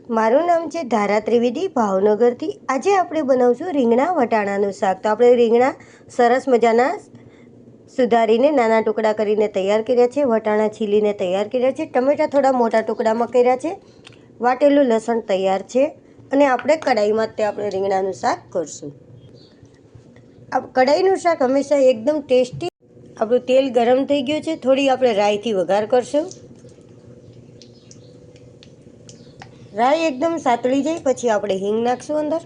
મારું નામ છે ધારા ત્રિવેદી, ભાવનગરથી. આજે આપણે બનાવશું રીંગણા વટાણાનું શાક. તો આપણે રીંગણા સરસ મજાના સુધારીને નાના ટુકડા કરીને તૈયાર કર્યા છે. વટાણા છીલીને તૈયાર કર્યા છે. ટમેટાં થોડા મોટા ટુકડામાં કર્યા છે. વાટેલું લસણ તૈયાર છે. અને આપણે કઢાઈમાં જ આપણે રીંગણાનું શાક કરશું. કઢાઈનું શાક હંમેશા એકદમ ટેસ્ટી. આપણું તેલ ગરમ થઈ ગયું છે. થોડી આપણે રાઈથી વઘાર કરશું. રાઈ એકદમ સાતળી જાય પછી આપણે હિંગ નાખશું અંદર.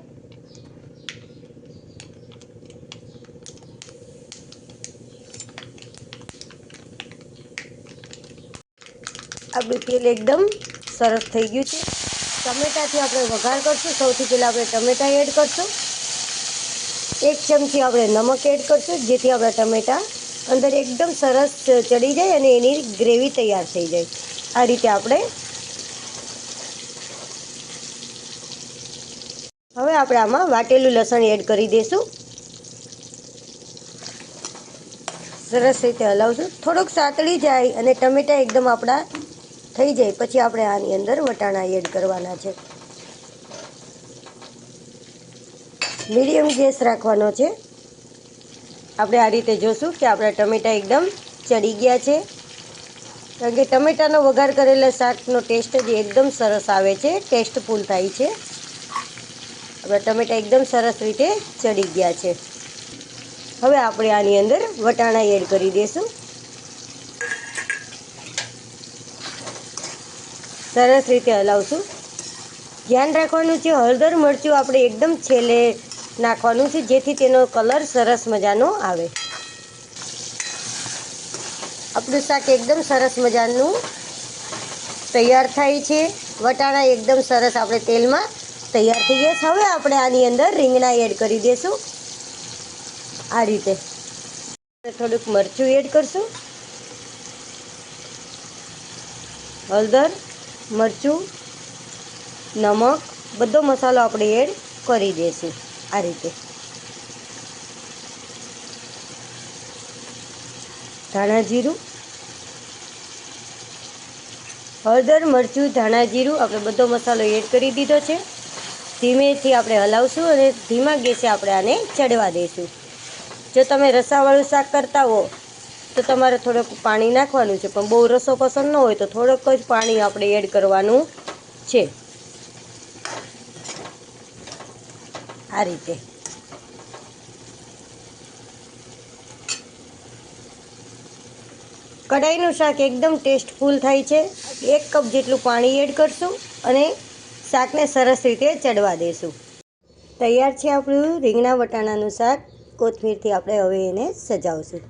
આપણું તેલ એકદમ સરસ થઈ ગયું છે. ટમેટાથી આપણે વઘાર કરશું. સૌથી પહેલાં આપણે ટમેટા એડ કરશું. 1 ચમચી આપણે નમક એડ કરશું, જેથી આપણા ટમેટા અંદર એકદમ સરસ ચડી જાય અને એની ગ્રેવી તૈયાર થઈ જાય. આ રીતે આપણે હવે આપણે આમાં વાટેલું લસણ એડ કરી દઈશું. સરસ રીતે હલાવશું. થોડુંક સાતળી જાય અને ટમેટાં એકદમ આપણા થઈ જાય પછી આપણે આની અંદર વટાણા એડ કરવાના છે. મીડિયમ ગેસ રાખવાનો છે. આપણે આ રીતે જોશું કે આપણા ટમેટાં એકદમ ચડી ગયા છે, કારણ કે ટમેટાનો વઘાર કરેલા શાકનો ટેસ્ટ જ એકદમ સરસ આવે છે, ટેસ્ટફુલ થાય છે. આપણા ટમેટાં એકદમ સરસ રીતે ચડી ગયા છે. હવે આપણે આની અંદર વટાણા એડ કરી દઈશું. સરસ રીતે હલાવશું. ધ્યાન રાખવાનું છે, હળદર મરચું આપણે એકદમ છેલ્લે નાખવાનું છે, જેથી તેનો કલર સરસ મજાનો આવે. આપણું શાક એકદમ સરસ મજાનું તૈયાર થાય છે. વટાણા એકદમ સરસ આપણે તેલમાં તૈયાર થઈ ગયા. હવે આપણે આની અંદર રીંગણા એડ કરી દઈશું. આ રીતે થોડુંક મરચું એડ કરશું. હળદર, મરચું, નમક બધો મસાલો આપણે એડ કરી દઈશું. આ રીતે ધાણા જીરું, હળદર, મરચું, ધાણા જીરું આપણે બધો મસાલો એડ કરી દીધો છે. ધીમેથી આપણે હલાવશું અને ધીમા ગેસે આપણે આને ચડવા દઈશું. જો તમે રસાવાળું શાક કરતા હો તો તમારે થોડુંક પાણી નાખવાનું છે, પણ બહુ રસો પસંદ ન હોય તો થોડુંક જ પાણી આપણે એડ કરવાનું છે. આ રીતે કઢાઈનું શાક એકદમ ટેસ્ટફુલ થાય છે. 1 કપ જેટલું પાણી એડ કરશું અને શાકને સરસ રીતે ચડવા દઈશું. તૈયાર છે આપણું રીંગણા વટાણાનું શાક. કોથમીરથી આપણે હવે એને સજાવશું.